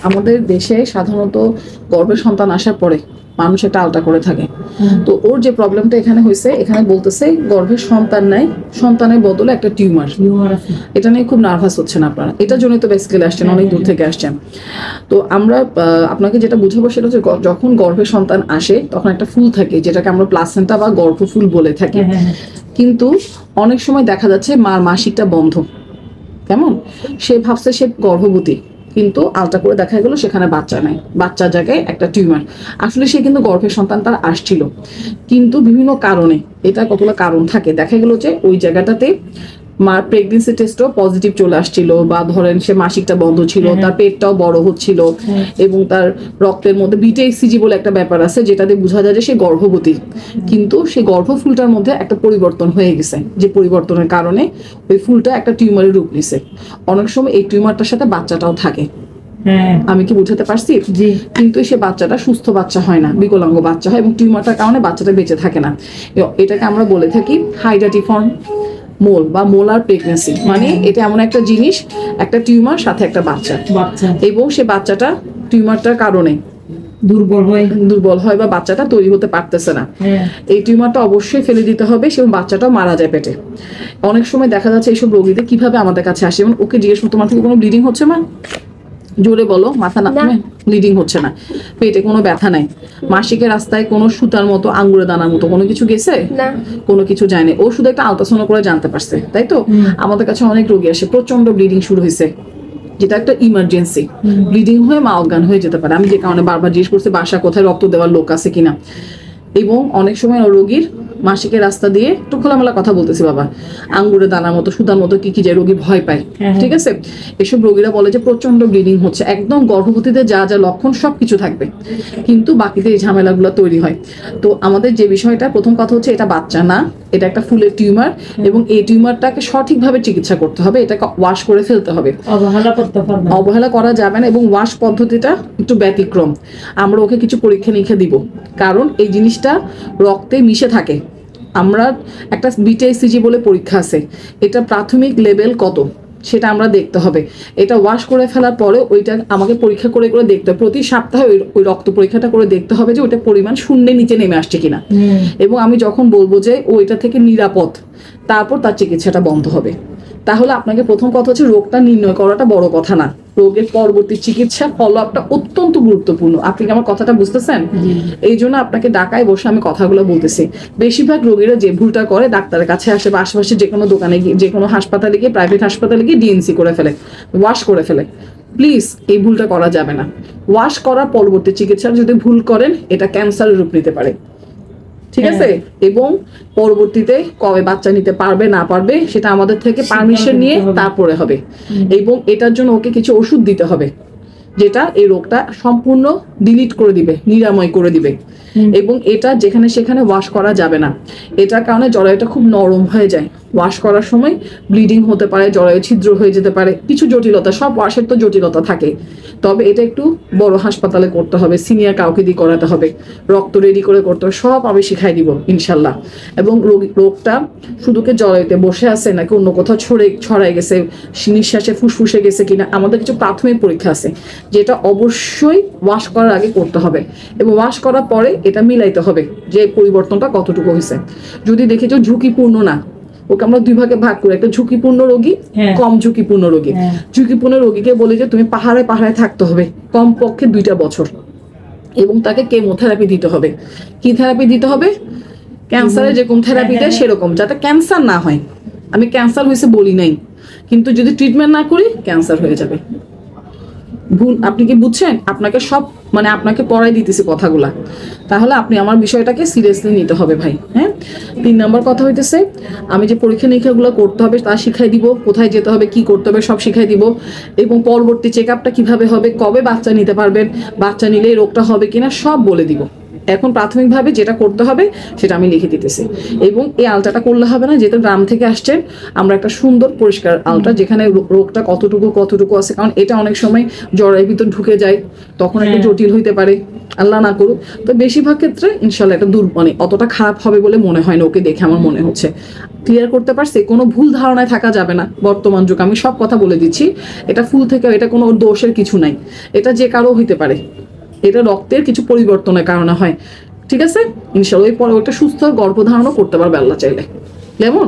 আমাদের দেশে সাধারণত গর্ভে সন্তান আসার পরে মানুষ একটা আলটা করে থাকে। তো ওর যে প্রবলেমটা এখানে হয়েছে, এখানে বলতেছে গর্ভের সন্তান নাই, সন্তানের বদলে একটা টিউমার। এটা নিয়ে খুব নার্ভাস হচ্ছেন আপনারা, এটার জন্য তো বেসিক্যালি আসছেন, অনেক দূর থেকে আসছেন। তো আমরা আপনাকে যেটা বুঝাবো সেটা হচ্ছে যখন গর্ভে সন্তান আসে তখন একটা ফুল থাকে যেটাকে আমরা প্লাসেন্টা বা গর্ভফুল বলে থাকি। কিন্তু অনেক সময় দেখা যাচ্ছে মার মাসিকটা বন্ধ, কেমন সে ভাবছে সে গর্ভবতী, কিন্তু আলটা করে দেখা গেল সেখানে বাচ্চা নাই, বাচ্চার জায়গায় একটা টিউমার। আসলে সে কিন্তু গর্ভের সন্তান তার আসছিল, কিন্তু বিভিন্ন কারণে, এটা কতগুলো কারণ থাকে, দেখা গেল যে ওই জায়গাটাতে মার প্রেগনেন্সি টেস্টও পজিটিভ চলে আসছিল, বা ধরেন সে মাসিকটা বন্ধ ছিল, তার পেটটাও বড় হচ্ছিল, এবং তার রক্তের মধ্যে বিটা-এসিজি বলে একটা ব্যাপার আছে যেটাতে বোঝা যায় যে সে গর্ভবতী, কিন্তু সেই গর্ভফুলটার মধ্যে একটা পরিবর্তন হয়ে গেছে, যে পরিবর্তনের কারণে ওই ফুলটা একটা টিউমারের রূপ নিছে। অনেক সময় এই টিউমারটার সাথে বাচ্চাটাও থাকে। আমি কি বুঝাতে পারছি? কিন্তু সে বাচ্চাটা সুস্থ বাচ্চা হয় না, বিকলাঙ্গ বাচ্চা হয়, এবং টিউমারটার কারণে বাচ্চাটা বেঁচে থাকে না। এটাকে আমরা বলে থাকি হাইডাটিফর্ম মোল বা মোলার প্রেগনেন্সি। মানে এটা এমন একটা জিনিস, একটা টিউমার সাথে একটা বাচ্চা, এবং সে বাচ্চাটা টিউমারটার কারণে দুর্বল হয় বা বাচ্চাটা তৈরি হতে পারতেছে না। এই টিউমারটা অবশ্যই ফেলে দিতে হবে, এবং বাচ্চাটাও মারা যায় পেটে। অনেক সময় দেখা যাচ্ছে এইসব রোগীদের কিভাবে আমাদের কাছে আসে, এবং ওকে জিজ্ঞেস করতে, তোমার থেকে কোনো ব্লিডিং হচ্ছে না? জোরে বলো, মাথা না ব্লিডিং হচ্ছে না, পেটে কোনো ব্যথা নাই, মাসিকের রাস্তায় কোনো সুতার মতো আঙ্গুরে দানার মতো কোনো কিছু গেছে? কোনো কিছু যায়নি, ও শুধু একটা আলট্রাসাউন্ড করে জানতে পারছে, তাই তো? আমাদের কাছে অনেক রোগী আসে প্রচন্ড ব্লিডিং শুরু হয়েছে, যেটা একটা ইমার্জেন্সি, ব্লিডিং হয়ে মা অজ্ঞান হয়ে যেতে পারে। আমি যে কারণে বারবার জিজ্ঞেস করছি বাসা কোথায়, রক্ত দেওয়ার লোক আছে কিনা। এবং অনেক সময় রোগীর মাসিকের রাস্তা দিয়ে, একটু খোলামেলা কথা বলতেছি বাবা, আঙ্গুরে দানার মতো সুতার মতো কি কি যে রোগী ভয় পায়, ঠিক আছে? এসব রোগীরা বলে যে প্রচন্ড ব্লিডিং হচ্ছে, একদম গর্ভবতীতে যা যা লক্ষণ সবকিছু থাকবে, কিন্তু বাকিতে এই ঝামেলাগুলো তৈরি হয়। তো আমাদের যে বিষয়টা, প্রথম কথা হচ্ছে এটা বাচ্চা না, এটা একটা ফুলের টিউমার, এবং এই টিউমারটাকে সঠিকভাবে চিকিৎসা করতে হবে, এটাকে ওয়াশ করে ফেলতে হবে, অবহেলা করা যাবে না। এবং ওয়াশ পদ্ধতিটা একটু ব্যতিক্রম, আমরা ওকে কিছু পরীক্ষা নিরীক্ষা দিব, কারণ এই জিনিসটা রক্তে মিশে থাকে। আমরা একটা বিটা-এসিজি বলে পরীক্ষা আছে, এটা প্রাথমিক লেভেল কত সেটা আমরা দেখতে হবে। এটা ওয়াশ করে ফেলার পরে ওইটা আমাকে পরীক্ষা করে করে দেখতে হবে, প্রতি সপ্তাহে ওই রক্ত পরীক্ষাটা করে দেখতে হবে যে ওইটা পরিমাণ শূন্যের নিচে নেমে আসছে কিনা। এবং আমি যখন বলবো যে ওইটা থেকে নিরাপদ, তারপর তার চিকিৎসাটা বন্ধ হবে। তাহলে আপনাকে প্রথম কথা হচ্ছে রোগটা নির্ণয় করাটা বড় কথা না, রোগের পরবর্তী চিকিৎসা ফলো আপটা অত্যন্ত গুরুত্বপূর্ণ। আপনি কি আমার কথাটা বুঝতেছেন? এই জন্য আপনাকে ডাকায় বসে আমি কথাগুলো বলতেছি। বেশিরভাগ রোগীরা যে ভুলটা করে, ডাক্তারের কাছে আসে বা আশেপাশে যে কোনো দোকানে গিয়ে, যে কোনো হাসপাতালে গিয়ে, প্রাইভেট হাসপাতালে গিয়ে ডিএনসি করে ফেলে, ওয়াশ করে ফেলে। প্লিজ এই ভুলটা করা যাবে না। ওয়াশ করার পরবর্তী চিকিৎসা যদি ভুল করেন, এটা ক্যান্সারের রূপ নিতে পারে, ঠিক আছে? এবং পরবর্তীতে কবে বাচ্চা নিতে পারবে না পারবে সেটা আমাদের থেকে পারমিশন নিয়ে তারপরে হবে। এবং এটার জন্য ওকে কিছু ওষুধ দিতে হবে, যেটা এই রোগটা সম্পূর্ণ ডিলিট করে দিবে, নিরাময় করে দিবে। এবং এটা যেখানে সেখানে ওয়াশ করা যাবে না, এটার কারণে জরায়ুটা খুব নরম হয়ে যায়, ওয়াশ করার সময় ব্লিডিং হতে পারে, জরায়ু ছিদ্র হয়ে যেতে পারে, কিছু জটিলতা, সব ওয়াশের তো জটিলতা থাকে। তবে এটা একটু বড় হাসপাতালে করতে হবে, সিনিয়র কাউকে দিয়ে করাতে হবে, রক্ত রেডি করে করতে হবে, সব আমি শিখাই দিব ইনশাল্লাহ। এবং রোগটা শুধুকে জরায়ুতে বসে আছে নাকি অন্য কোথাও ছড়াই গেছে, নিঃশ্বাসে ফুসফুসে গেছে কিনা, আমাদের কিছু প্রাথমিক পরীক্ষা আছে যেটা অবশ্যই ওয়াশ করার আগে করতে হবে, এবং ওয়াশ করার পরে এটা মিলাইতে হবে যে পরিবর্তনটা কতটুকু হয়েছে। যদি দেখি যে ঝুঁকিপূর্ণ না, ওকে আমরা দুই ভাগে ভাগ করি, একটা ঝুঁকিপূর্ণ রোগী, কম ঝুঁকিপূর্ণ রোগী। ঝুঁকিপূর্ণ রোগীকে বলি যে তুমি পাহাড়ে পাহাড়ে থাকতে হবে কমপক্ষে 2টা বছর, এবং তাকে কেমোথেরাপি দিতে হবে। কি থেরাপি দিতে হবে? ক্যান্সারের যেরকম থেরাপি দেয় সেরকম, যাতে ক্যান্সার না হয়। আমি ক্যান্সার হয়েছে বলি নাই, কিন্তু যদি ট্রিটমেন্ট না করি ক্যান্সার হয়ে যাবে। ভুল আপনি কি বুঝছেন? আপনাকে সব মানে আপনাকে পড়াই দিতেছি কথাগুলা, তাহলে আপনি আমার বিষয়টাকে সিরিয়াসলি নিতে হবে ভাই। হ্যাঁ, 3 নম্বর কথা হইতেছে, আমি যে পরীক্ষা নিরীক্ষাগুলো করতে হবে তা শিখাই দিব, কোথায় যেতে হবে, কি করতে হবে সব শিখাই দিব, এবং পরবর্তী চেক আপটা কিভাবে হবে, কবে বাচ্চা নিতে পারবেন, বাচ্চা নিলে এই রোগটা হবে কিনা সব বলে দিব। এখন প্রাথমিকভাবে যেটা করতে হবে সেটা আমি লিখে দিতেছি। এবং এই আলট্রাটা করলে হবে না, যেহেতু গ্রাম থেকে আসছেন, আমরা একটা সুন্দর পরিষ্কার আলট্রা যেখানে রোগটা কতটুকু আছে, কারণ এটা অনেক সময় জ্বরের ভিতর ঢুকে যায়, তখন একটু জটিল হইতে পারে, আল্লাহ না করুক। তো বেশিরভাগ ক্ষেত্রে ইনশাল্লাহ এটা মানে অতটা খারাপ হবে বলে মনে হয় না, ওকে দেখে আমার মনে হচ্ছে। ক্লিয়ার করতে পারছে, কোনো ভুল ধারণায় থাকা যাবে না। বর্তমান যুগ, আমি সব কথা বলে দিচ্ছি, এটা ফুল থেকে, এটা কোনো দোষের কিছু নাই, এটা যে কারো হইতে পারে, এটা রক্তের কিছু পরিবর্তনের কারণে হয়। ঠিক আছে, ইনশাল্লাহ এর পরে একটা সুস্থ গর্ভধারণও করতে পারবে আল্লাহ চাইলে। কেমন?